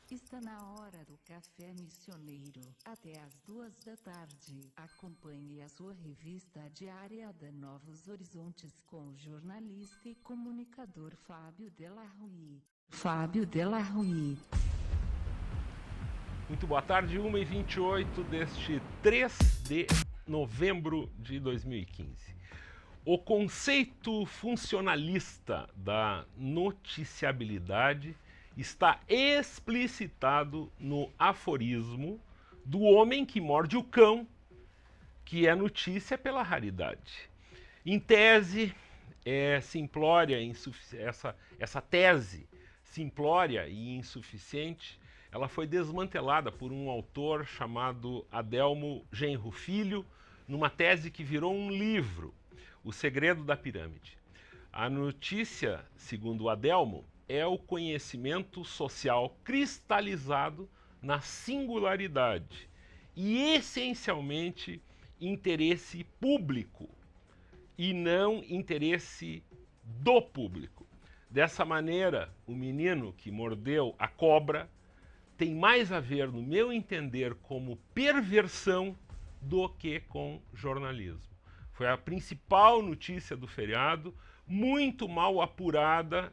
Está na hora do café missioneiro, até às 2 da tarde. Acompanhe a sua revista diária da Novos Horizontes com o jornalista e comunicador Fábio Delarruy. Muito boa tarde, 1h28 deste 3 de novembro de 2015. O conceito funcionalista da noticiabilidade está explicitado no aforismo do homem que morde o cão, que é notícia pela raridade. Em tese, essa tese simplória e insuficiente, ela foi desmantelada por um autor chamado Adelmo Genro Filho, numa tese que virou um livro, O Segredo da Pirâmide. A notícia, segundo Adelmo, é o conhecimento social cristalizado na singularidade e essencialmente interesse público e não interesse do público. Dessa maneira, o menino que mordeu a cobra tem mais a ver, no meu entender, como perversão do que com jornalismo. Foi a principal notícia do feriado, muito mal apurada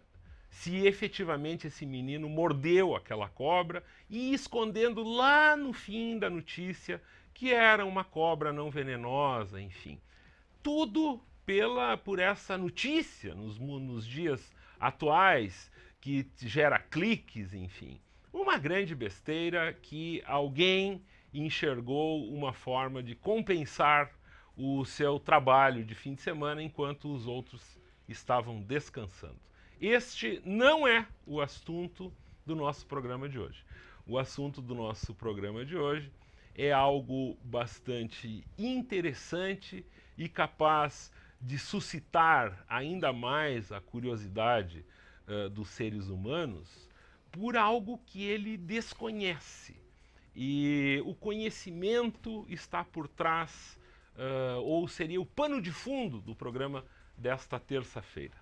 se efetivamente esse menino mordeu aquela cobra e escondendo lá no fim da notícia que era uma cobra não venenosa, enfim. Tudo por essa notícia nos dias atuais que gera cliques, enfim. Uma grande besteira que alguém enxergou uma forma de compensar o seu trabalho de fim de semana enquanto os outros estavam descansando. Este não é o assunto do nosso programa de hoje. O assunto do nosso programa de hoje é algo bastante interessante e capaz de suscitar ainda mais a curiosidade dos seres humanos por algo que ele desconhece. E o conhecimento está por trás, ou seria o pano de fundo do programa desta terça-feira.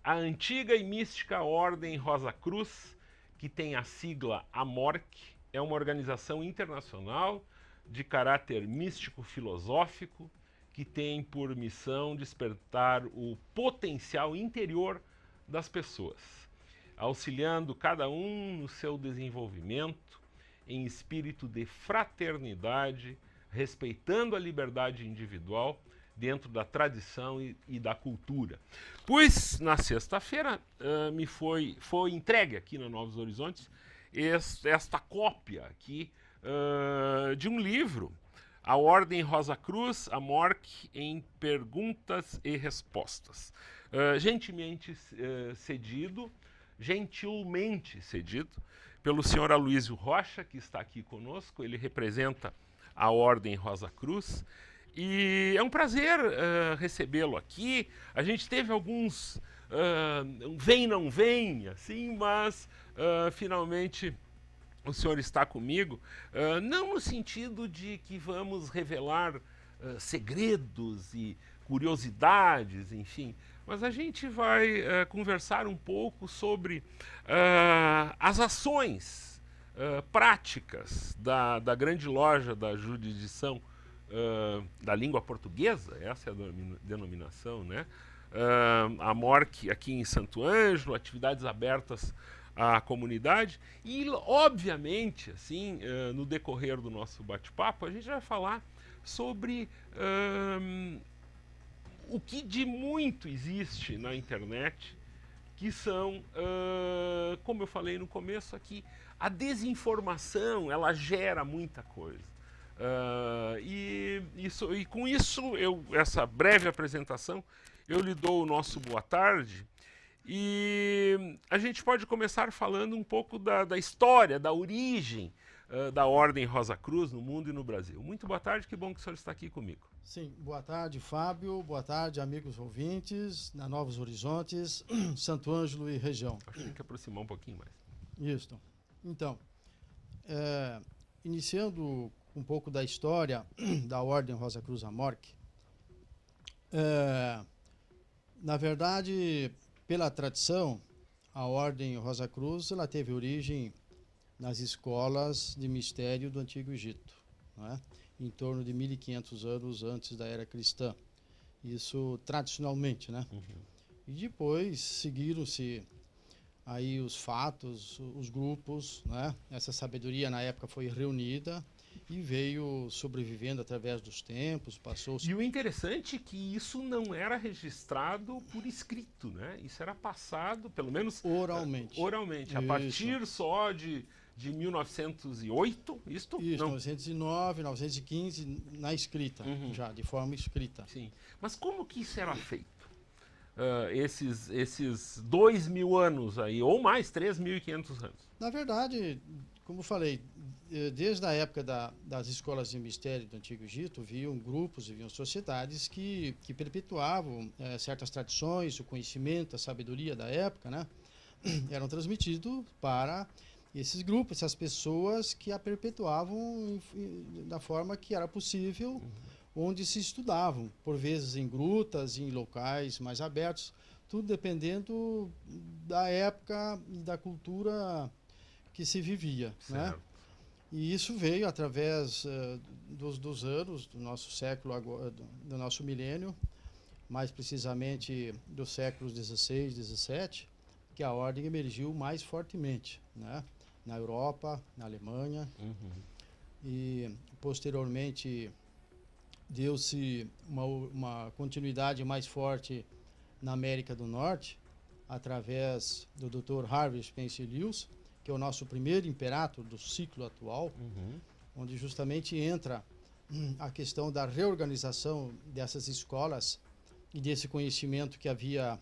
A antiga e mística Ordem Rosa Cruz, que tem a sigla AMORC, é uma organização internacional de caráter místico-filosófico que tem por missão despertar o potencial interior das pessoas, auxiliando cada um no seu desenvolvimento em espírito de fraternidade, respeitando a liberdade individual dentro da tradição e da cultura. Pois na sexta-feira me foi entregue aqui na Novos Horizontes esta cópia aqui de um livro, A Ordem Rosa Cruz, AMORC, em Perguntas e Respostas. Gentilmente cedido pelo senhor Aloysio Rocha, que está aqui conosco. Ele representa a Ordem Rosa Cruz. E é um prazer recebê-lo aqui. A gente teve alguns vem, não vem, assim, mas finalmente o senhor está comigo, não no sentido de que vamos revelar segredos e curiosidades, enfim, mas a gente vai conversar um pouco sobre as ações práticas da grande loja da jurisdição da língua portuguesa, essa é a denominação, né? A MORC aqui em Santo Ângelo, atividades abertas à comunidade e, obviamente, assim, no decorrer do nosso bate-papo, a gente vai falar sobre o que de muito existe na internet, que são, como eu falei no começo aqui, a desinformação, ela gera muita coisa. E com isso, essa breve apresentação, eu lhe dou o nosso boa tarde. E a gente pode começar falando um pouco da história, da origem da Ordem Rosa Cruz no mundo e no Brasil. Muito boa tarde, que bom que o senhor está aqui comigo. Sim, boa tarde, Fábio. Boa tarde, amigos ouvintes, na Novos Horizontes, Santo Ângelo e região. Acho que tem que aproximar um pouquinho mais. Isso. Então, iniciando um pouco da história da Ordem Rosa Cruz AMORC, na verdade, pela tradição, a Ordem Rosa Cruz ela teve origem nas escolas de mistério do Antigo Egito, né? Em torno de 1500 anos antes da era cristã. Isso tradicionalmente, né? E depois seguiram-se aí os fatos, os grupos, né? Essa sabedoria na época foi reunida e veio sobrevivendo através dos tempos, passou-se... E o interessante é que isso não era registrado por escrito, né? Isso era passado, pelo menos... Oralmente. Oralmente, a partir só de 1908, isto? Isso, não. 1909, 1915, na escrita, já, de forma escrita. Sim. Mas como que isso era feito? Esses 2.000 anos aí, ou mais, 3.500 anos. Na verdade, como falei, desde a época das escolas de mistério do Antigo Egito, haviam grupos, haviam sociedades que perpetuavam certas tradições, o conhecimento, a sabedoria da época, né? Eram transmitidos para esses grupos, essas pessoas que a perpetuavam da forma que era possível, onde se estudavam, por vezes em grutas, em locais mais abertos, tudo dependendo da época e da cultura que se vivia, né? E isso veio através dos anos, do nosso século, do nosso milênio, mais precisamente dos séculos 16, 17, que a ordem emergiu mais fortemente, né? Na Europa, na Alemanha, e posteriormente deu-se uma continuidade mais forte na América do Norte, através do Dr. Harvey Spencer Lewis, que é o nosso primeiro imperator do ciclo atual, onde justamente entra a questão da reorganização dessas escolas e desse conhecimento que havia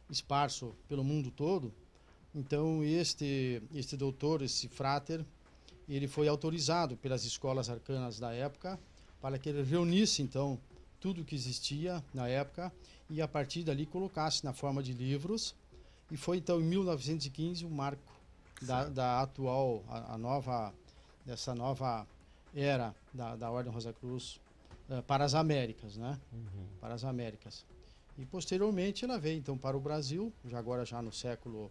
esparso pelo mundo todo. Então, este doutor, esse frater, ele foi autorizado pelas escolas arcanas da época para que ele reunisse, então, tudo que existia na época e, a partir dali, colocasse na forma de livros. E foi, então, em 1915, o marco da atual, dessa nova era da Ordem Rosa Cruz para as Américas, né? Para as Américas. E, posteriormente, ela veio, então, para o Brasil, já no século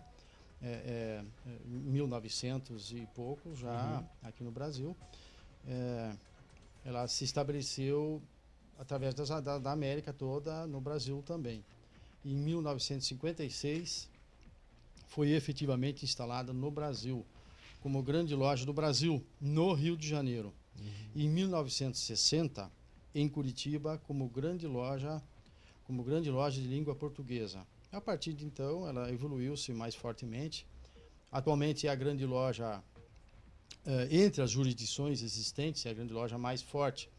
1900 e pouco, já aqui no Brasil. Ela se estabeleceu através da América toda, no Brasil também. Em 1956, foi efetivamente instalada no Brasil, como grande loja do Brasil, no Rio de Janeiro. Em 1960, em Curitiba, como grande loja de língua portuguesa. A partir de então, ela evoluiu-se mais fortemente. Atualmente é a grande loja, entre as jurisdições existentes, é a grande loja mais forte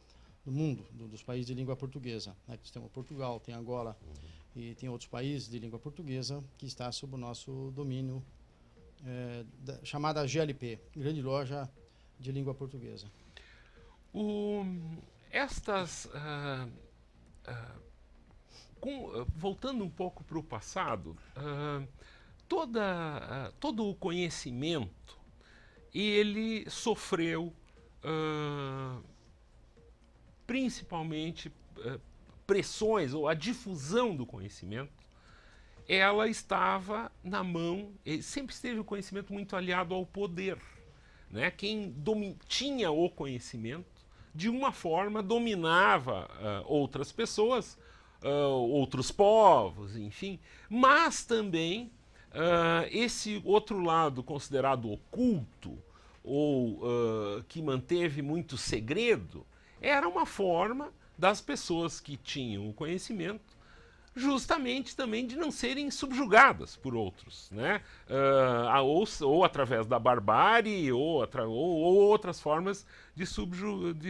do mundo, dos países de língua portuguesa, né? Tem Portugal, tem Angola e tem outros países de língua portuguesa que está sob o nosso domínio, chamada GLP, Grande Loja de Língua Portuguesa. Voltando um pouco para o passado, todo o conhecimento ele sofreu principalmente pressões, ou a difusão do conhecimento, ela estava na mão, sempre esteve o conhecimento muito aliado ao poder, né? Quem tinha o conhecimento, de uma forma, dominava outras pessoas, outros povos, enfim, mas também esse outro lado considerado oculto, ou que manteve muito segredo, era uma forma das pessoas que tinham o conhecimento justamente também de não serem subjugadas por outros, né? Ou através da barbárie, ou outras formas de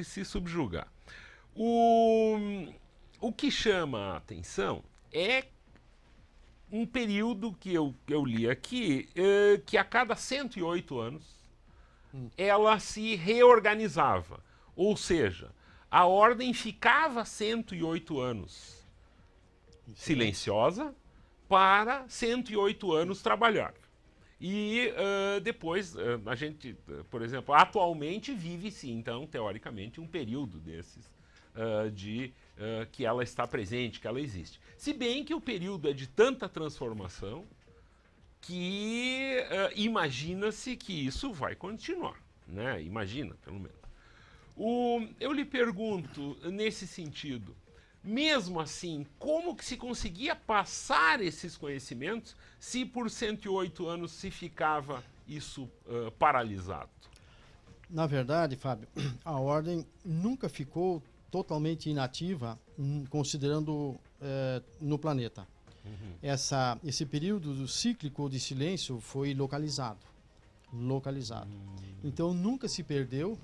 se subjugar. O que chama a atenção é um período que eu li aqui, que a cada 108 anos ela se reorganizava. Ou seja, a ordem ficava 108 anos silenciosa para 108 anos trabalhar. E depois, a gente, por exemplo, atualmente vive-se, então, teoricamente, um período desses que ela está presente, que ela existe. Se bem que o período é de tanta transformação que imagina-se que isso vai continuar. né? Imagina, pelo menos. Eu lhe pergunto, nesse sentido, mesmo assim, como que se conseguia passar esses conhecimentos se por 108 anos se ficava isso paralisado? Na verdade, Fábio, a ordem nunca ficou totalmente inativa, considerando no planeta. Esse período cíclico de silêncio foi localizado. Então nunca se perdeu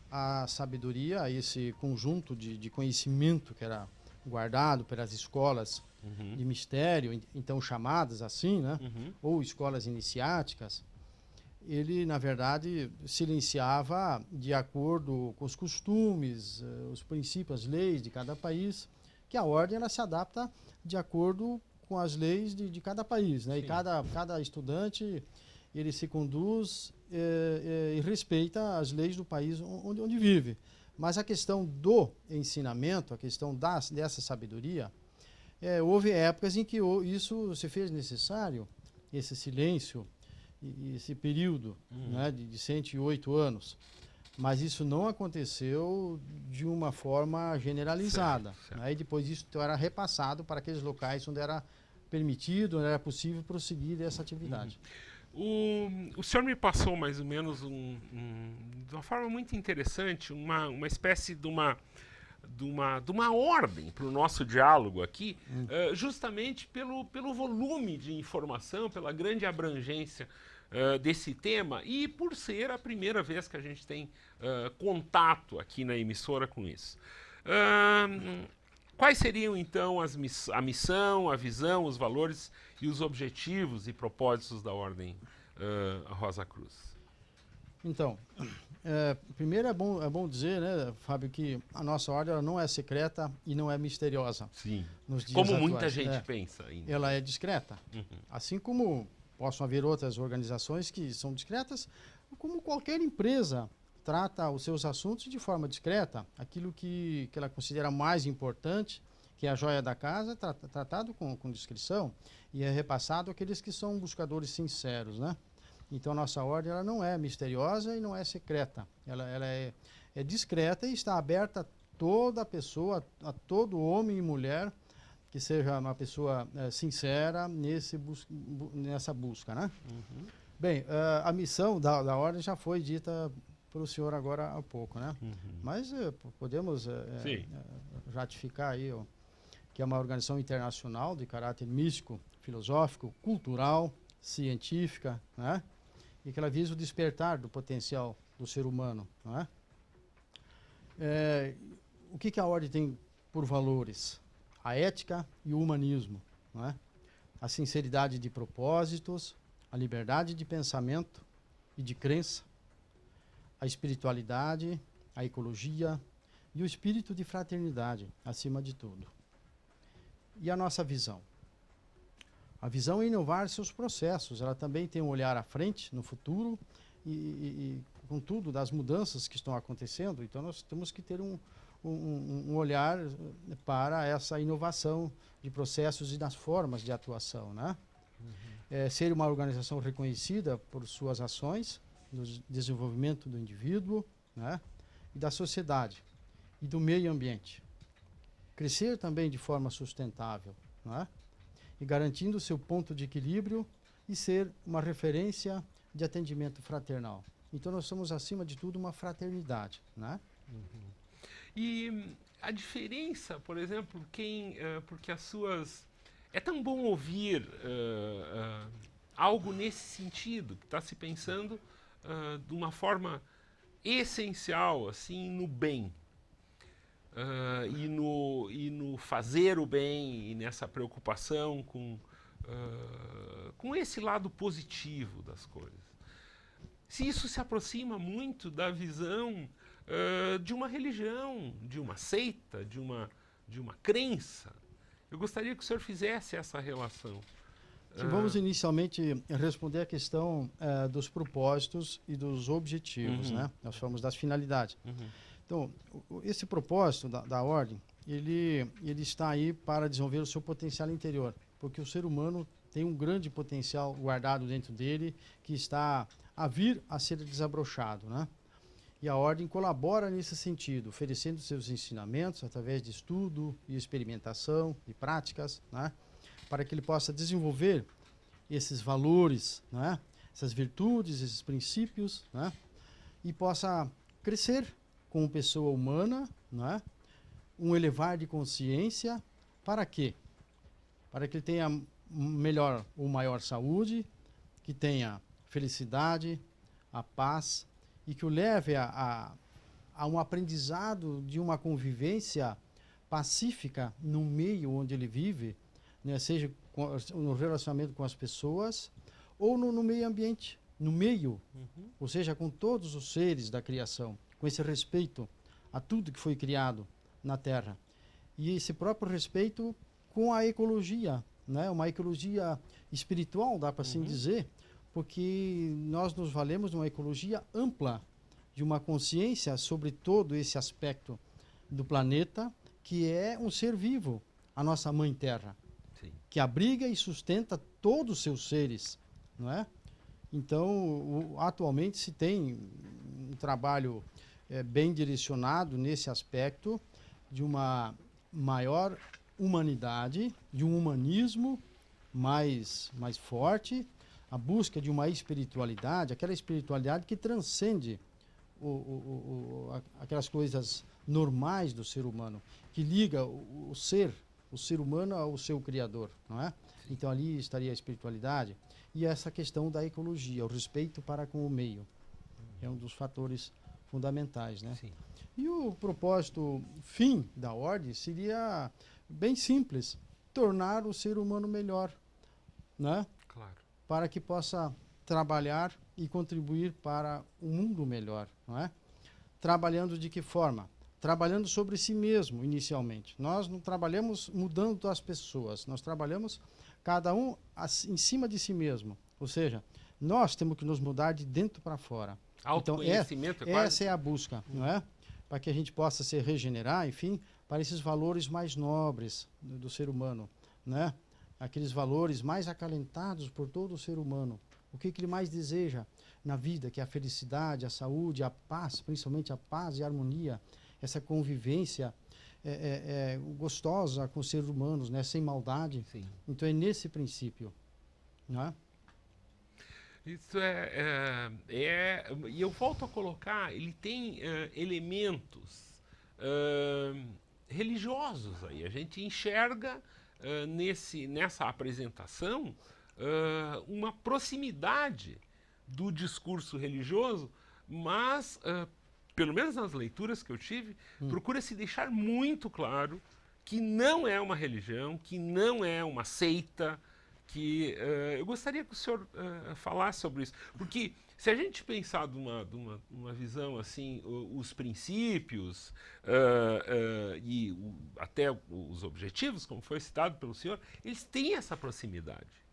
a sabedoria, esse conjunto de conhecimento que era guardado pelas escolas de mistério, então chamadas assim, né? Ou escolas iniciáticas. Ele, na verdade, silenciava de acordo com os costumes, os princípios, as leis de cada país, que a ordem ela se adapta de acordo com as leis de cada país, né? Sim. E cada estudante ele se conduz e respeita as leis do país onde vive. Mas a questão do ensinamento, a questão dessa sabedoria, houve épocas em que isso se fez necessário, esse silêncio, e esse período, né, de 108 anos. Mas isso não aconteceu de uma forma generalizada. Certo. Né? E depois isso era repassado para aqueles locais onde era permitido, onde era possível prosseguir essa atividade. O senhor me passou mais ou menos de uma forma muito interessante, uma espécie de uma ordem para o nosso diálogo aqui, justamente pelo volume de informação, pela grande abrangência desse tema e por ser a primeira vez que a gente tem contato aqui na emissora com isso. Quais seriam, então, a missão, a visão, os valores e os objetivos e propósitos da Ordem Rosa Cruz? Então, primeiro é bom dizer, né, Fábio, que a nossa ordem ela não é secreta e não é misteriosa. Sim, nos dias como atuais. Muita gente pensa ainda. Ela é discreta. Assim como possam haver outras organizações que são discretas, como qualquer empresa trata os seus assuntos de forma discreta. Aquilo que ela considera mais importante, que é a joia da casa, é tratado com discrição e é repassado àqueles que são buscadores sinceros, né? Então, a nossa ordem ela não é misteriosa e não é secreta. Ela é discreta e está aberta a toda pessoa, a todo homem e mulher que seja uma pessoa sincera nessa busca, né? Bem, a missão da ordem já foi dita pelo senhor agora há pouco, né? Mas podemos ratificar aí que é uma organização internacional de caráter místico, filosófico, cultural, científica, né? E que ela visa o despertar do potencial do ser humano, não é? O que a ordem tem por valores? A ética e o humanismo, não é? A sinceridade de propósitos, a liberdade de pensamento e de crença, a espiritualidade, a ecologia e o espírito de fraternidade, acima de tudo. E a nossa visão? A visão é inovar seus processos, ela também tem um olhar à frente, no futuro, e com tudo das mudanças que estão acontecendo, então nós temos que ter um olhar para essa inovação de processos e das formas de atuação, né? Ser uma organização reconhecida por suas ações, no desenvolvimento do indivíduo, né? E da sociedade e do meio ambiente. Crescer também de forma sustentável, né? E garantindo seu ponto de equilíbrio e ser uma referência de atendimento fraternal. Então nós somos, acima de tudo, uma fraternidade, né? E a diferença, por exemplo, porque as suas... É tão bom ouvir algo nesse sentido, que está se pensando de uma forma essencial, assim, no bem. E no fazer o bem, e nessa preocupação com esse lado positivo das coisas. Se isso se aproxima muito da visão de uma religião, de uma seita, de uma crença, eu gostaria que o senhor fizesse essa relação. Vamos inicialmente responder a questão dos propósitos e dos objetivos, né? Nós falamos das finalidades. Então, esse propósito da ordem, ele está aí para desenvolver o seu potencial interior, porque o ser humano tem um grande potencial guardado dentro dele que está a vir a ser desabrochado, né? E a ordem colabora nesse sentido, oferecendo seus ensinamentos através de estudo e experimentação e práticas, né? Para que ele possa desenvolver esses valores, né? Essas virtudes, esses princípios, né? E possa crescer como pessoa humana, né? Um elevar de consciência, para quê? Para que ele tenha melhor ou maior saúde, que tenha felicidade, a paz, e que o leve a um aprendizado de uma convivência pacífica no meio onde ele vive, né? Seja no relacionamento com as pessoas ou no meio ambiente, no meio, ou seja, com todos os seres da criação, com esse respeito a tudo que foi criado na Terra. E esse próprio respeito com a ecologia, né? Uma ecologia espiritual, dá para assim dizer, porque nós nos valemos de uma ecologia ampla, de uma consciência sobre todo esse aspecto do planeta, que é um ser vivo, a nossa Mãe Terra, Sim. que abriga e sustenta todos os seus seres, não é? Então, atualmente se tem um trabalho bem direcionado nesse aspecto de uma maior humanidade, de um humanismo mais forte, a busca de uma espiritualidade, aquela espiritualidade que transcende aquelas coisas normais do ser humano, que liga o ser humano ao seu Criador, não é? Então ali estaria a espiritualidade e essa questão da ecologia, o respeito para com o meio. É um dos fatores fundamentais, né? Sim. E o propósito fim da ordem seria bem simples, tornar o ser humano melhor, né? Claro. Para que possa trabalhar e contribuir para um mundo melhor, não é? Trabalhando de que forma? Trabalhando sobre si mesmo, inicialmente. Nós não trabalhamos mudando as pessoas, nós trabalhamos cada um em cima de si mesmo. Ou seja, nós temos que nos mudar de dentro para fora. Então, Autoconhecimento essa é a busca, não é? Para que a gente possa se regenerar, enfim, para esses valores mais nobres do ser humano, né? Aqueles valores mais acalentados por todo o ser humano. O que ele mais deseja na vida, que é a felicidade, a saúde, a paz, principalmente a paz e a harmonia, essa convivência gostosa com os seres humanos, né? Sem maldade. Sim. Então é nesse princípio, não é? Isso e eu volto a colocar, ele tem elementos religiosos aí. A gente enxerga nessa apresentação uma proximidade do discurso religioso, mas, pelo menos nas leituras que eu tive, procura se deixar muito claro que não é uma religião, que não é uma seita, que eu gostaria que o senhor falasse sobre isso, porque se a gente pensar de uma visão assim, os princípios e até os objetivos, como foi citado pelo senhor, eles têm essa proximidade.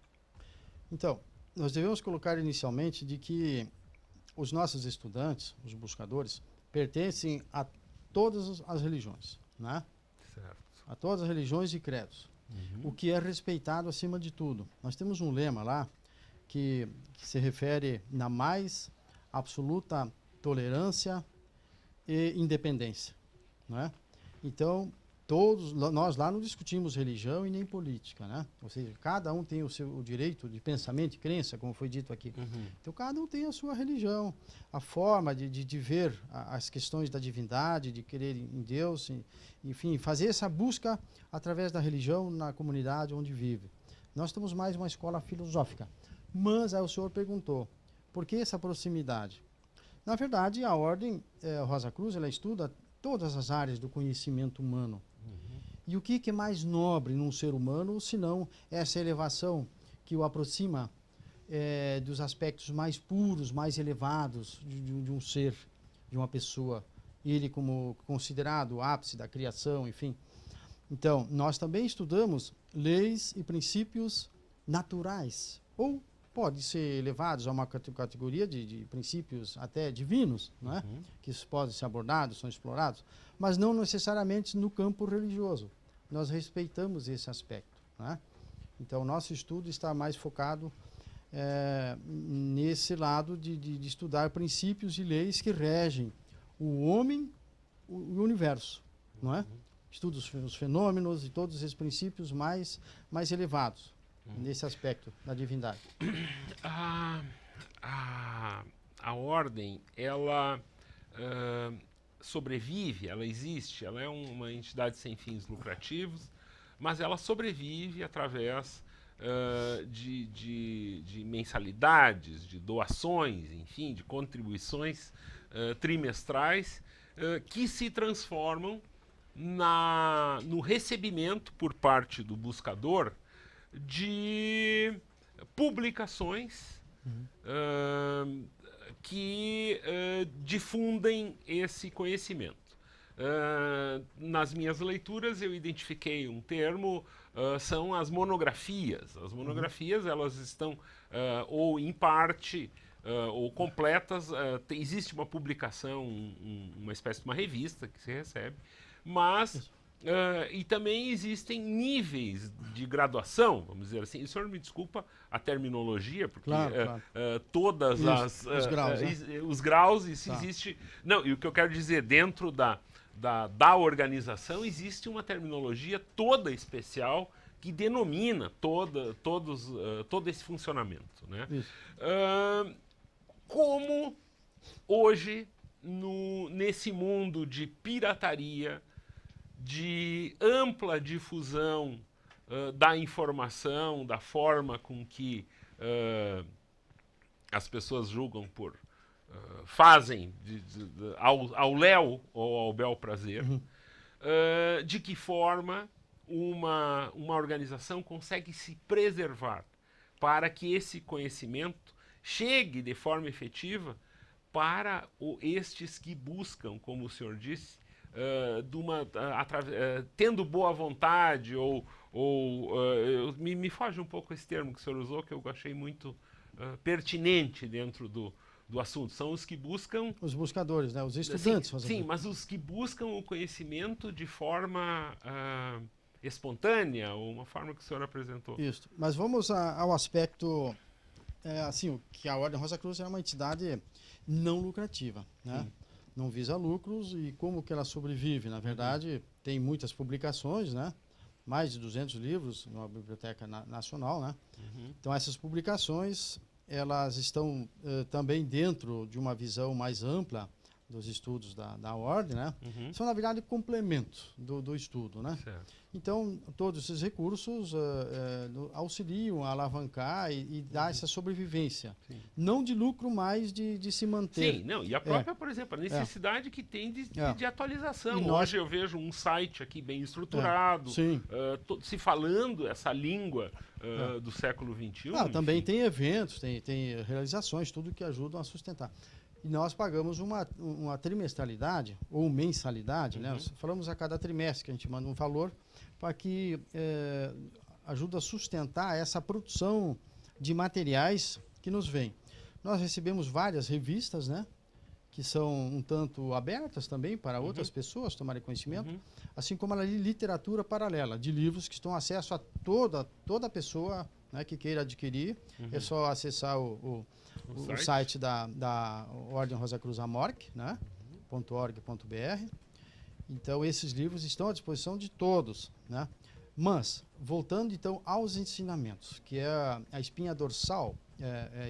Então, nós devemos colocar inicialmente de que os nossos estudantes, os buscadores, pertencem a todas as religiões, né? Certo. A todas as religiões e credos. O que é respeitado acima de tudo. Nós temos um lema lá que se refere na mais absoluta tolerância e independência, né? Então, nós lá não discutimos religião e nem política, né? Ou seja, cada um tem o direito de pensamento e crença, como foi dito aqui. Então, cada um tem a sua religião, a forma de ver as questões da divindade, de crer em Deus, enfim, fazer essa busca através da religião na comunidade onde vive. Nós temos mais uma escola filosófica. Mas aí o senhor perguntou, por que essa proximidade? Na verdade, a Ordem Rosa Cruz, ela estuda todas as áreas do conhecimento humano. E o que é mais nobre num ser humano, senão essa elevação que o aproxima dos aspectos mais puros, mais elevados de um ser, de uma pessoa. Ele como considerado o ápice da criação, enfim. Então, nós também estudamos leis e princípios naturais, ou pode ser elevados a uma categoria de princípios até divinos, não é? Que podem ser abordados, são explorados, mas não necessariamente no campo religioso. Nós respeitamos esse aspecto, não é? Então, o nosso estudo está mais focado nesse lado de estudar princípios e leis que regem o homem e o universo, não é? Estuda os fenômenos e todos esses princípios mais elevados nesse aspecto da divindade. A ordem, ela sobrevive, ela existe, ela é uma entidade sem fins lucrativos, mas ela sobrevive através de mensalidades, de doações, enfim, de contribuições trimestrais que se transformam no recebimento por parte do buscador de publicações que difundem esse conhecimento. Nas minhas leituras eu identifiquei um termo, são as monografias. As monografias, elas estão ou em parte ou completas. Existe uma publicação, uma espécie de uma revista que se recebe, mas e também existem níveis de graduação, vamos dizer assim. E o senhor me desculpa a terminologia, porque claro. todas Isso, os graus, os graus, isso existe. Não, e o que eu quero dizer, dentro da organização existe uma terminologia toda especial que denomina todo esse funcionamento, né? Como hoje, nesse mundo de pirataria, de ampla difusão da informação, da forma com que as pessoas julgam fazem ao léu ou ao bel prazer, de que forma uma organização consegue se preservar para que esse conhecimento chegue de forma efetiva para estes que buscam, como o senhor disse, tendo boa vontade me foge um pouco esse termo que o senhor usou, que eu achei muito pertinente dentro do assunto. São os que buscam... Os buscadores, né? Os estudantes. Sim, mas os que buscam o conhecimento de forma espontânea, ou uma forma que o senhor apresentou. Isso. Mas vamos ao aspecto, assim, que a Ordem Rosa Cruz é uma entidade não lucrativa, né? Não visa lucros. E como que ela sobrevive? Na verdade, tem muitas publicações, né? Mais de 200 livros na Biblioteca Nacional, né? Então, essas publicações, elas estão também dentro de uma visão mais ampla dos estudos da Ordem, né? São, na verdade, complementos do estudo, né? Certo. Então, todos esses recursos auxiliam a alavancar e dar essa sobrevivência. Sim. Não de lucro, mas de se manter. Sim, não, e a própria, por exemplo, a necessidade que tem de atualização. Hoje eu vejo um site aqui bem estruturado, se falando essa língua do século XXI. Também tem eventos, tem realizações, tudo que ajudam a sustentar. E nós pagamos uma trimestralidade ou mensalidade, né? Falamos a cada trimestre que a gente manda um valor para que ajuda a sustentar essa produção de materiais que nos vem. Nós recebemos várias revistas, né? Que são um tanto abertas também para outras pessoas tomarem conhecimento, assim como a literatura paralela, de livros que estão acesso a toda pessoa, né, que queira adquirir. É só acessar o site da Ordem Rosa Cruz Amorc, né, .org.br. Então, esses livros estão à disposição de todos, né? Mas, voltando então aos ensinamentos, que é a espinha dorsal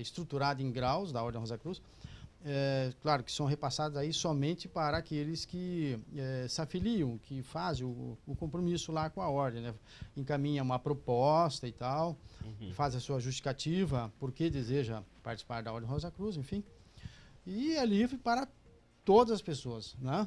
estruturada em graus da Ordem Rosa Cruz, claro que são repassados aí somente para aqueles que se afiliam, que fazem o compromisso lá com a Ordem, né? Encaminha uma proposta e tal, faz a sua justificativa, porque deseja participar da Ordem Rosa Cruz, enfim. E é livre para todas as pessoas, né?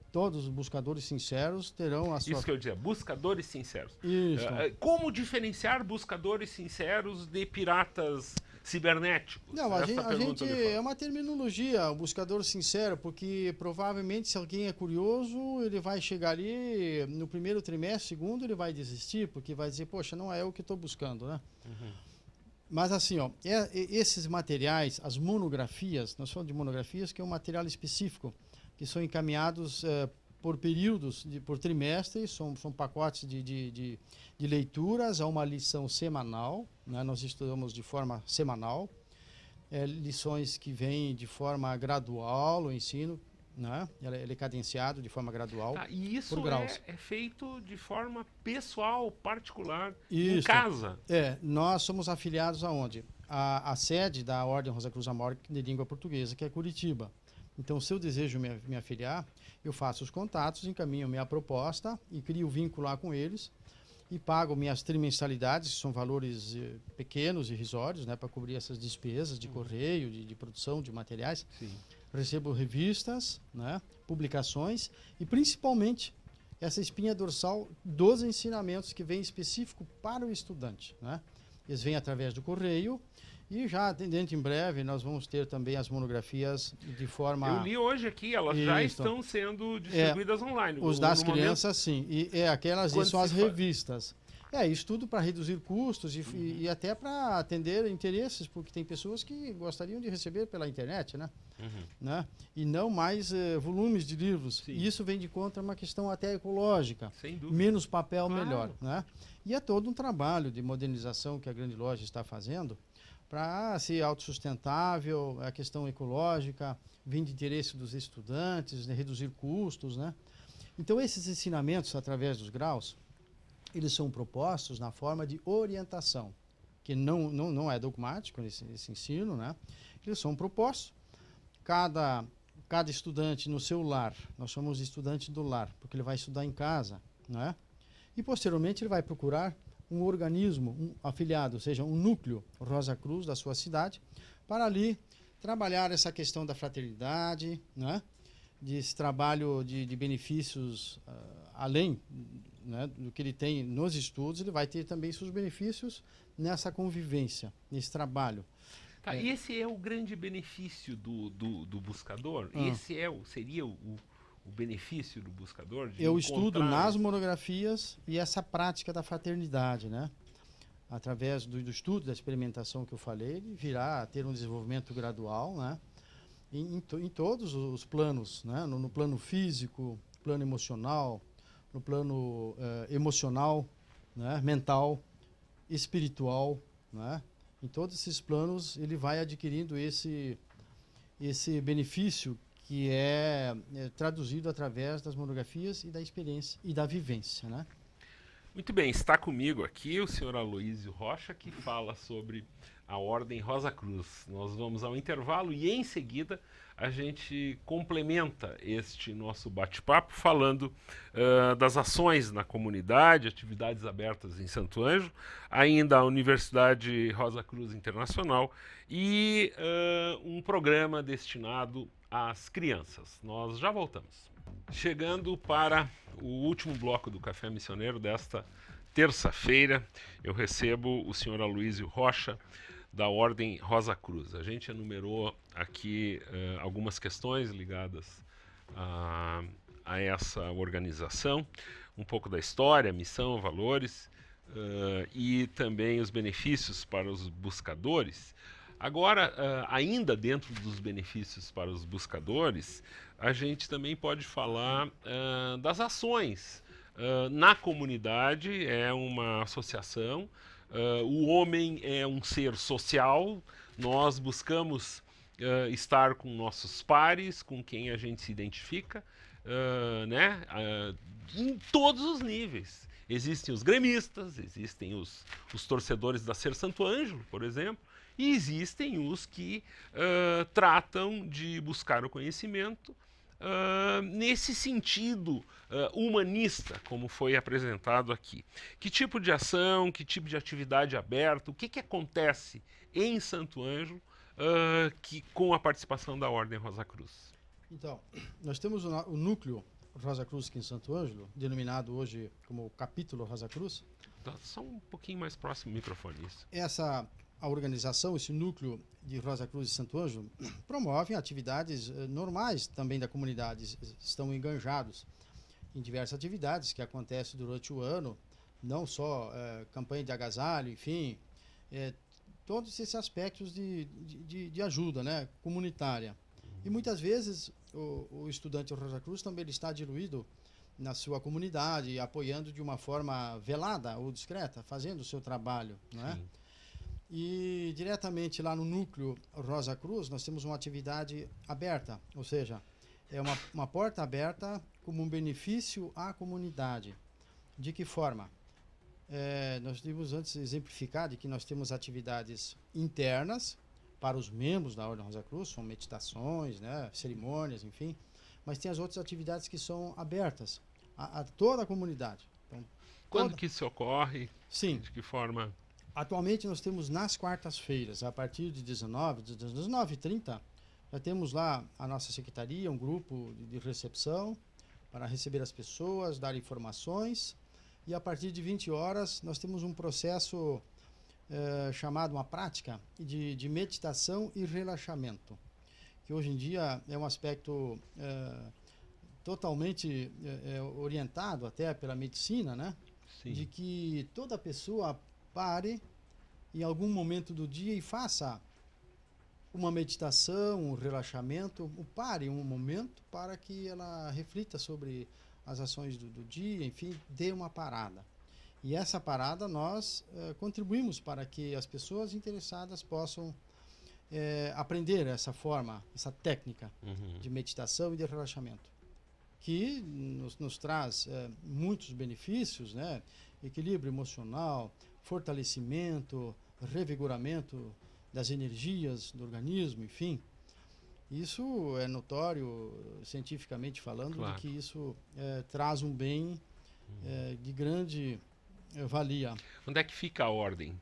Todos os buscadores sinceros terão a sua... Isso que eu dizia, buscadores sinceros. Isso. Como diferenciar buscadores sinceros de piratas cibernéticos? Não, a gente é uma terminologia, o buscador sincero, porque provavelmente se alguém é curioso, ele vai chegar ali no primeiro trimestre, segundo, ele vai desistir, porque vai dizer, poxa, não é o que estou buscando, né? Mas assim, esses materiais, as monografias, nós falamos de monografias, que é um material específico, que são encaminhados por períodos, por trimestre, são pacotes de leituras a uma lição semanal, né? Nós estudamos de forma semanal, lições que vêm de forma gradual, o ensino, né? Ele é cadenciado de forma gradual. E isso por graus. É feito de forma pessoal, particular, Isso. em casa. Nós somos afiliados aonde? A sede da Ordem Rosa Cruz Amor de Língua Portuguesa, que é Curitiba. Então, se eu desejo me afiliar, eu faço os contatos, encaminho minha proposta e crio vínculo lá com eles e pago minhas trimensalidades, que são valores pequenos, irrisórios, né, para cobrir essas despesas de correio, de produção de materiais. Sim. Recebo revistas, né, publicações e, principalmente, essa espinha dorsal dos ensinamentos que vem específico para o estudante, né? Eles vêm através do correio e já, dentro em breve, nós vamos ter também as monografias de forma... Eu li hoje aqui, elas já estão sendo distribuídas online. Os das crianças, sim. E aquelas são as revistas. Isso tudo para reduzir custos e até para atender interesses, porque tem pessoas que gostariam de receber pela internet, né? Né? E não mais volumes de livros. Sim. E isso vem de conta uma questão até ecológica. Sem dúvida. Menos papel, melhor. Né? E é todo um trabalho de modernização que a grande loja está fazendo para ser autossustentável, a questão ecológica, vem de interesse dos estudantes, né? Reduzir custos. Né? Então, esses ensinamentos, através dos graus, eles são propostos na forma de orientação, que não é dogmático esse ensino, né? Eles são propostos. Cada estudante no seu lar, nós chamamos de estudante do lar, porque ele vai estudar em casa, né? E posteriormente ele vai procurar um organismo, um afiliado, ou seja, um núcleo Rosa Cruz da sua cidade, para ali trabalhar essa questão da fraternidade, né? Desse trabalho de benefícios além, né, do que ele tem nos estudos, ele vai ter também seus benefícios nessa convivência, nesse trabalho. E esse é o grande benefício do buscador? Esse seria o benefício do buscador? Eu estudo nas monografias e essa prática da fraternidade, né? Através do estudo, da experimentação que eu falei, ele virá a ter um desenvolvimento gradual, né? Em todos os planos, né? No plano físico, plano emocional, no plano emocional, né? Mental, espiritual, né? Em todos esses planos ele vai adquirindo esse benefício que é traduzido através das monografias e da experiência e da vivência, né? Muito bem, está comigo aqui o senhor Aloísio Rocha, que fala sobre a Ordem Rosa Cruz. Nós vamos ao intervalo e em seguida a gente complementa este nosso bate-papo falando das ações na comunidade, atividades abertas em Santo Ângelo, ainda a Universidade Rosa Cruz Internacional e um programa destinado às crianças. Nós já voltamos. Chegando para o último bloco do Café Missioneiro desta terça-feira, eu recebo o senhor Aloísio Rocha, da Ordem Rosa Cruz. A gente enumerou aqui algumas questões ligadas a essa organização, um pouco da história, missão, valores e também os benefícios para os buscadores. Agora, ainda dentro dos benefícios para os buscadores, a gente também pode falar das ações. Na comunidade é uma associação, o homem é um ser social, nós buscamos estar com nossos pares, com quem a gente se identifica, né? Em todos os níveis. Existem os gremistas, existem os torcedores da Ser Santo Ângelo, por exemplo, e existem os que tratam de buscar o conhecimento nesse sentido humanista, como foi apresentado aqui. Que tipo de ação, que tipo de atividade aberta, o que acontece em Santo Ângelo com a participação da Ordem Rosa Cruz? Então, nós temos o núcleo Rosa Cruz aqui em Santo Ângelo, denominado hoje como Capítulo Rosa Cruz. Só um pouquinho mais próximo do microfone, isso. A organização, esse núcleo de Rosa Cruz e Santo Ângelo, promovem atividades normais também da comunidade, estão enganjados em diversas atividades que acontecem durante o ano, não só campanha de agasalho, enfim, todos esses aspectos de ajuda, né, comunitária. E muitas vezes o estudante Rosa Cruz também ele está diluído na sua comunidade, apoiando de uma forma velada ou discreta, fazendo o seu trabalho, né? Sim. E diretamente lá no núcleo Rosa Cruz nós temos uma atividade aberta, ou seja, é uma porta aberta como um benefício à comunidade. De que forma? Nós temos antes exemplificado que nós temos atividades internas para os membros da Ordem Rosa Cruz, são meditações, né, cerimônias, enfim, mas tem as outras atividades que são abertas a toda a comunidade. Então, Quando que isso ocorre? Sim. De que forma? Atualmente nós temos nas quartas-feiras, a partir de 19h30, já temos lá a nossa secretaria, um grupo de recepção para receber as pessoas, dar informações. E a partir de 20 horas nós temos um processo chamado, uma prática de meditação e relaxamento, que hoje em dia é um aspecto totalmente orientado até pela medicina, né? Sim. De que toda pessoa pare em algum momento do dia e faça uma meditação, um relaxamento, pare um momento para que ela reflita sobre as ações do dia, enfim, dê uma parada. E essa parada nós contribuímos para que as pessoas interessadas possam aprender essa forma, essa técnica de meditação e de relaxamento, que nos traz muitos benefícios, né? Equilíbrio emocional, fortalecimento, revigoramento das energias do organismo, enfim. Isso é notório, cientificamente falando, claro, de que isso traz um bem de grande valia. Onde é que fica a ordem?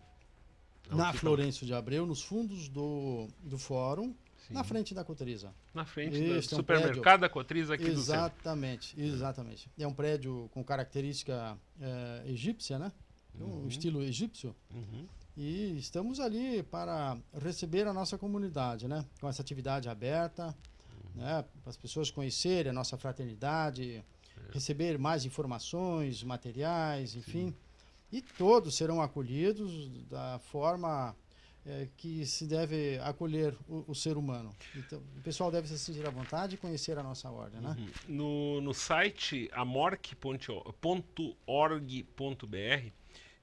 Na Florencio de Abreu, nos fundos do fórum, sim, na frente da Cotriza. Na frente do supermercado da Cotriza aqui do centro. Exatamente. É um prédio com característica egípcia, né? Um estilo egípcio. E estamos ali para receber a nossa comunidade, né? Com essa atividade aberta, né? Para as pessoas conhecerem a nossa fraternidade, receber mais informações, materiais, enfim. E todos serão acolhidos da forma que se deve acolher o ser humano. Então, o pessoal deve se sentir à vontade e conhecer a nossa ordem, né? No site amorque.org.br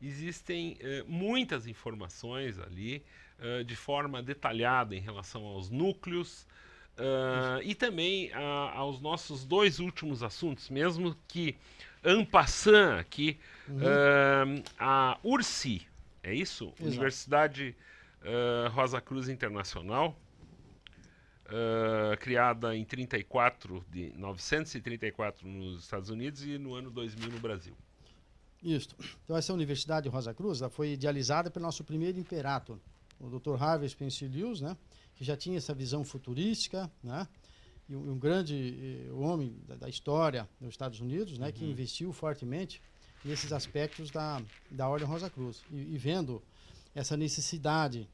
existem muitas informações ali, de forma detalhada em relação aos núcleos e também aos nossos dois últimos assuntos, mesmo que en passant aqui, a URSI, é isso? Exato. Universidade Rosa Cruz Internacional, criada em 1934 nos Estados Unidos e no ano 2000 no Brasil. Isso. Então essa Universidade Rosa Cruz ela foi idealizada pelo nosso primeiro imperator, o Dr. Harvey Spencer Lewis, né? Que já tinha essa visão futurística, né? E um grande homem da história dos Estados Unidos, né? Que investiu fortemente nesses aspectos da Ordem Rosa Cruz. E vendo essa necessidade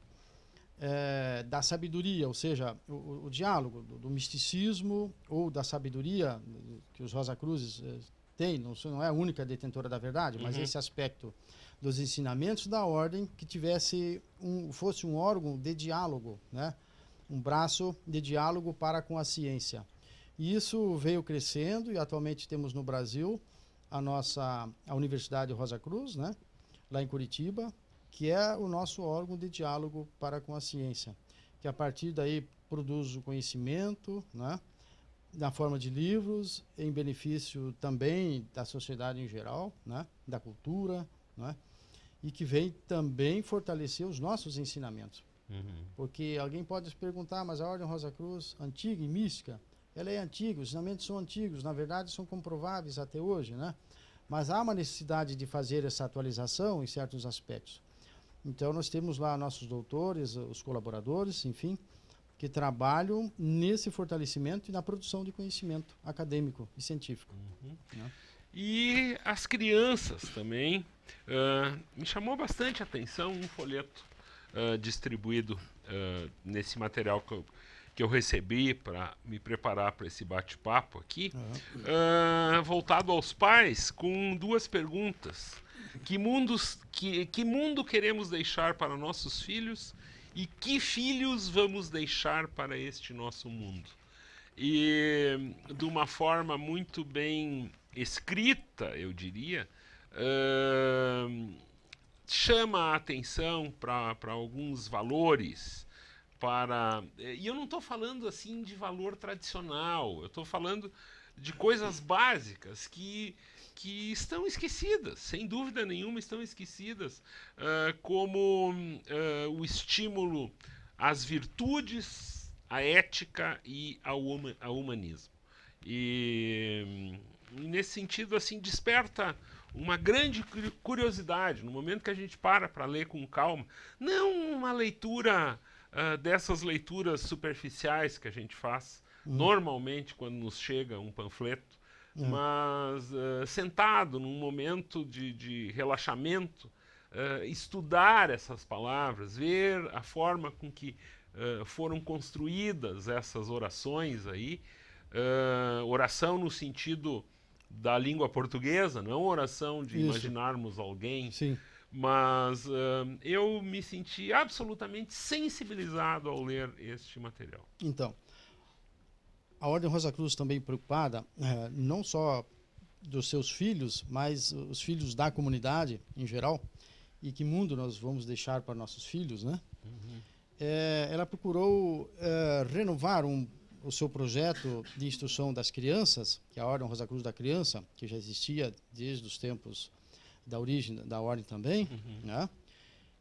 da sabedoria, ou seja, o diálogo do misticismo ou da sabedoria que os Rosa Cruzes não é a única detentora da verdade, mas esse aspecto dos ensinamentos da ordem que fosse um órgão de diálogo, né? Um braço de diálogo para com a ciência. E isso veio crescendo e atualmente temos no Brasil a Universidade Rosa Cruz, né? Lá em Curitiba, que é o nosso órgão de diálogo para com a ciência, que a partir daí produz o conhecimento, né? Na forma de livros, em benefício também da sociedade em geral, né? Da cultura, né? E que vem também fortalecer os nossos ensinamentos. Porque alguém pode se perguntar, mas a Ordem Rosa Cruz, antiga e mística, ela é antiga, os ensinamentos são antigos, na verdade são comprováveis até hoje, né? Mas há uma necessidade de fazer essa atualização em certos aspectos. Então nós temos lá nossos doutores, os colaboradores, enfim, que trabalham nesse fortalecimento e na produção de conhecimento acadêmico e científico. Né? E as crianças também. Me chamou bastante a atenção um folheto distribuído nesse material que eu recebi para me preparar para esse bate-papo aqui, voltado aos pais, com duas perguntas. Que mundo queremos deixar para nossos filhos e que filhos vamos deixar para este nosso mundo? E de uma forma muito bem escrita, eu diria, chama a atenção para alguns valores E eu não estou falando assim de valor tradicional, eu estou falando de coisas básicas que estão esquecidas, sem dúvida nenhuma estão esquecidas, como o estímulo às virtudes, à ética e ao humanismo. E nesse sentido, assim, desperta uma grande curiosidade no momento que a gente para ler com calma, não uma leitura dessas leituras superficiais que a gente faz normalmente quando nos chega um panfleto, mas sentado num momento de relaxamento, estudar essas palavras, ver a forma com que foram construídas essas orações aí, oração no sentido da língua portuguesa, não oração de imaginarmos alguém. Sim. Mas eu me senti absolutamente sensibilizado ao ler este material. Então, a Ordem Rosa Cruz também preocupada, não só dos seus filhos, mas os filhos da comunidade em geral, e que mundo nós vamos deixar para nossos filhos, né? Ela procurou renovar o seu projeto de instrução das crianças, que é a Ordem Rosa Cruz da Criança, que já existia desde os tempos da origem da ordem também, né?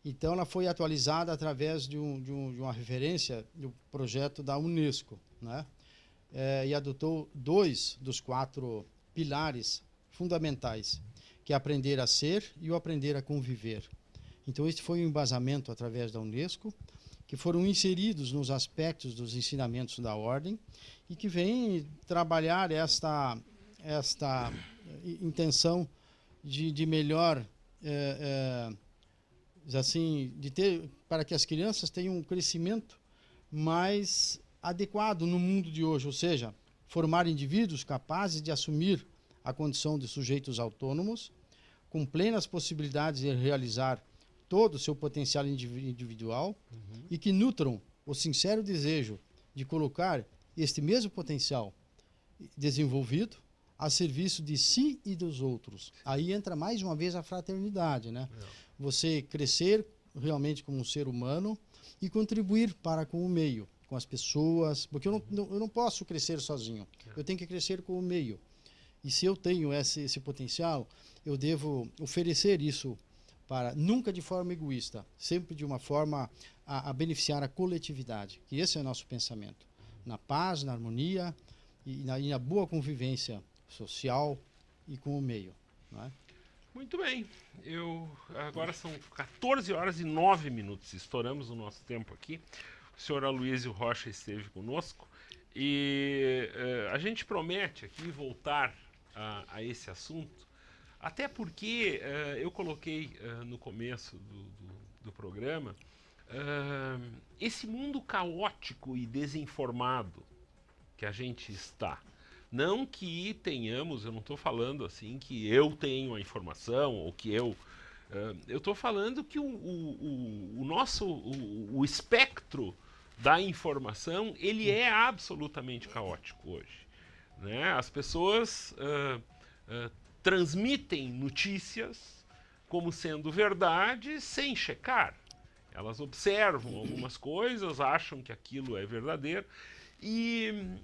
Então ela foi atualizada através de uma referência do projeto da Unesco, né? E adotou 2 dos 4 pilares fundamentais, que é aprender a ser e o aprender a conviver. Então este foi um embasamento através da Unesco, que foram inseridos nos aspectos dos ensinamentos da ordem e que vem trabalhar esta intenção de melhor, assim, de ter, para que as crianças tenham um crescimento mais adequado no mundo de hoje, ou seja, formar indivíduos capazes de assumir a condição de sujeitos autônomos, com plenas possibilidades de realizar todo o seu potencial individual e que nutram o sincero desejo de colocar este mesmo potencial desenvolvido a serviço de si e dos outros. Aí entra mais uma vez a fraternidade, né? Você crescer realmente como um ser humano e contribuir para com o meio, com as pessoas, porque eu não posso crescer sozinho, eu tenho que crescer com o meio. E se eu tenho esse potencial, eu devo oferecer isso para, nunca de forma egoísta, sempre de uma forma a beneficiar a coletividade, que esse é o nosso pensamento, na paz, na harmonia e na boa convivência social e com o meio, não é? Muito bem, agora são 14h09, estouramos o nosso tempo aqui. O senhor Aloysio Rocha esteve conosco e a gente promete aqui voltar a esse assunto, até porque eu coloquei no começo do programa esse mundo caótico e desinformado que a gente está. Não que tenhamos, eu não estou falando assim que eu tenho a informação ou que eu estou falando que o espectro da informação, ele é absolutamente caótico hoje, né? As pessoas transmitem notícias como sendo verdade sem checar. Elas observam algumas coisas, acham que aquilo é verdadeiro e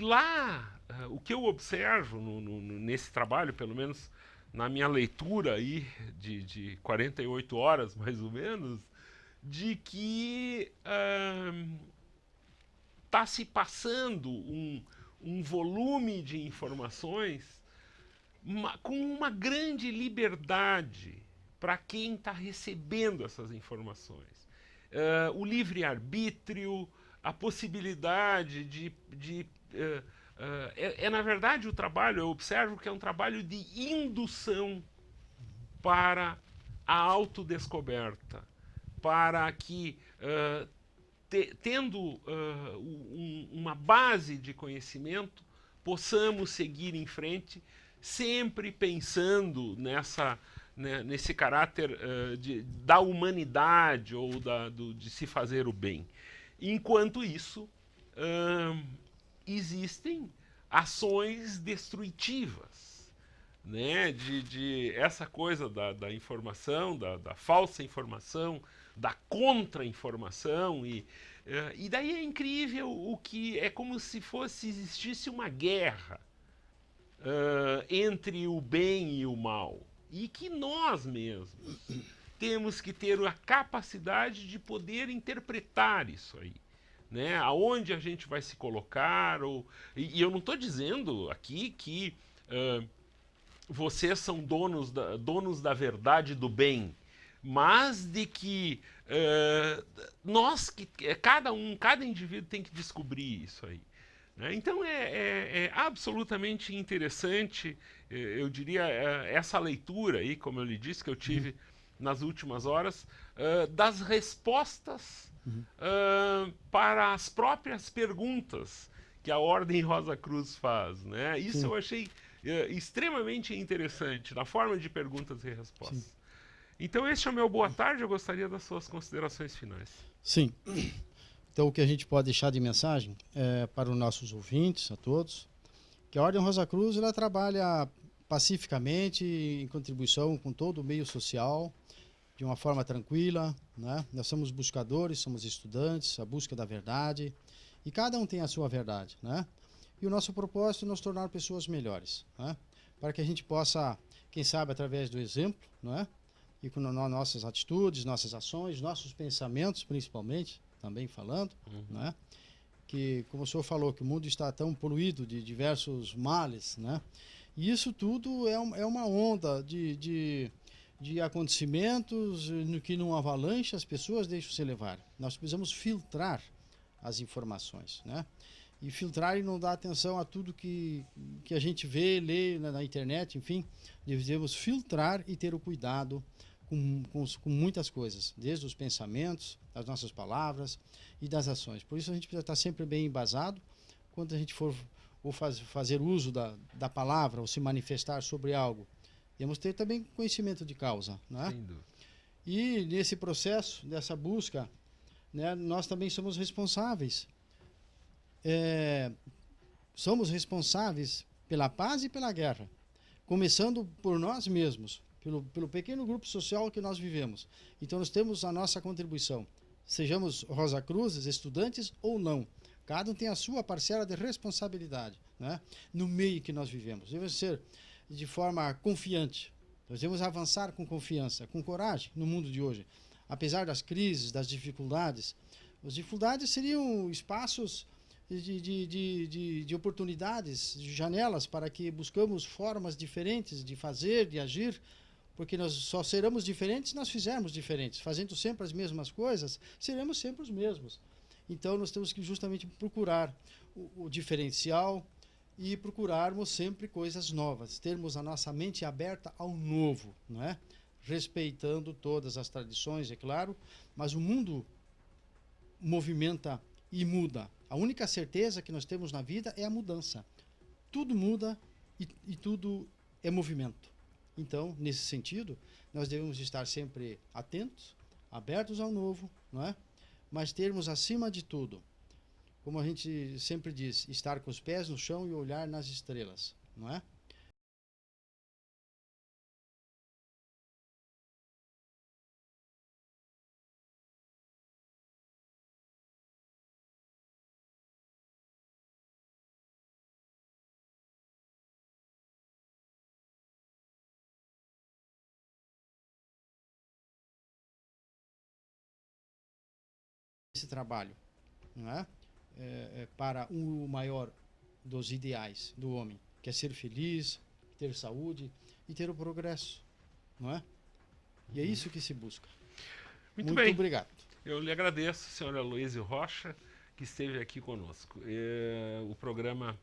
lá, o que eu observo nesse trabalho, pelo menos na minha leitura aí de 48 horas, mais ou menos, de que está se passando um volume de informações com uma grande liberdade para quem está recebendo essas informações. O livre-arbítrio, a possibilidade na verdade, o trabalho, eu observo que é um trabalho de indução para a autodescoberta, para que, tendo uma base de conhecimento, possamos seguir em frente, sempre pensando nesse caráter da humanidade ou de se fazer o bem. Enquanto isso, existem ações destrutivas, né? de essa coisa da informação, da falsa informação, da contra-informação, e E daí é incrível o que é como se existisse uma guerra entre o bem e o mal. E que nós mesmos temos que ter a capacidade de poder interpretar isso aí. Né? Aonde a gente vai se colocar. E eu não estou dizendo aqui que vocês são donos da verdade do bem, mas de que cada indivíduo tem que descobrir isso aí. Né? Então é absolutamente interessante, eu diria, essa leitura aí, como eu lhe disse, que eu tive nas últimas horas, das respostas para as próprias perguntas que a Ordem Rosa Cruz faz. Né? Isso eu achei extremamente interessante, na forma de perguntas e respostas. Sim. Então este é o meu boa tarde, eu gostaria das suas considerações finais. Sim. Então o que a gente pode deixar de mensagem para os nossos ouvintes, a todos, que a Ordem Rosa Cruz ela trabalha pacificamente, em contribuição com todo o meio social, de uma forma tranquila, né? Nós somos buscadores, somos estudantes, a busca da verdade, e cada um tem a sua verdade, né? E o nosso propósito é nos tornar pessoas melhores, né? Para que a gente possa, quem sabe, através do exemplo, né? E com nossas atitudes, nossas ações, nossos pensamentos, principalmente, também falando, né? Que, como o senhor falou, que o mundo está tão poluído de diversos males, né? E isso tudo é uma onda de acontecimentos no que, numa avalanche, as pessoas deixam se levar. Nós precisamos filtrar as informações, né? E filtrar e não dar atenção a tudo que a gente vê, lê na internet, enfim. Devemos filtrar e ter o cuidado com muitas coisas, desde os pensamentos, das nossas palavras e das ações. Por isso a gente precisa estar sempre bem embasado quando a gente for fazer uso da palavra ou se manifestar sobre algo. Temos que ter também conhecimento de causa, né? Sem dúvida. E nesse processo, dessa busca, né, nós também somos responsáveis. Somos responsáveis pela paz e pela guerra, começando por nós mesmos, pelo pequeno grupo social que nós vivemos. Então nós temos a nossa contribuição, sejamos Rosa Cruzes, estudantes ou não. Cada um tem a sua parcela de responsabilidade, né? No meio que nós vivemos. Devemos ser de forma confiante. Nós devemos avançar com confiança, com coragem no mundo de hoje. Apesar das crises, das dificuldades, as dificuldades seriam espaços de oportunidades, de janelas para que buscamos formas diferentes de fazer, de agir, porque nós só seremos diferentes se nós fizermos diferentes. Fazendo sempre as mesmas coisas, seremos sempre os mesmos. Então nós temos que justamente procurar o diferencial e procurarmos sempre coisas novas, termos a nossa mente aberta ao novo, não é? Respeitando todas as tradições, é claro, mas o mundo movimenta e muda. A única certeza que nós temos na vida é a mudança. Tudo muda e tudo é movimento. Então, nesse sentido, nós devemos estar sempre atentos, abertos ao novo, não é? Mas termos, acima de tudo, como a gente sempre diz, estar com os pés no chão e olhar nas estrelas, não é? Esse trabalho, não é? Para o maior dos ideais do homem, que é ser feliz, ter saúde e ter o progresso, não é? E é isso que se busca. Muito bem. Obrigado. Eu lhe agradeço, senhor Aloysio Rocha, que esteve aqui conosco. O programa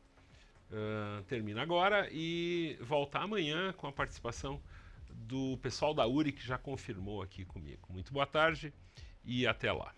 termina agora e volta amanhã com a participação do pessoal da URI, que já confirmou aqui comigo. Muito boa tarde e até lá.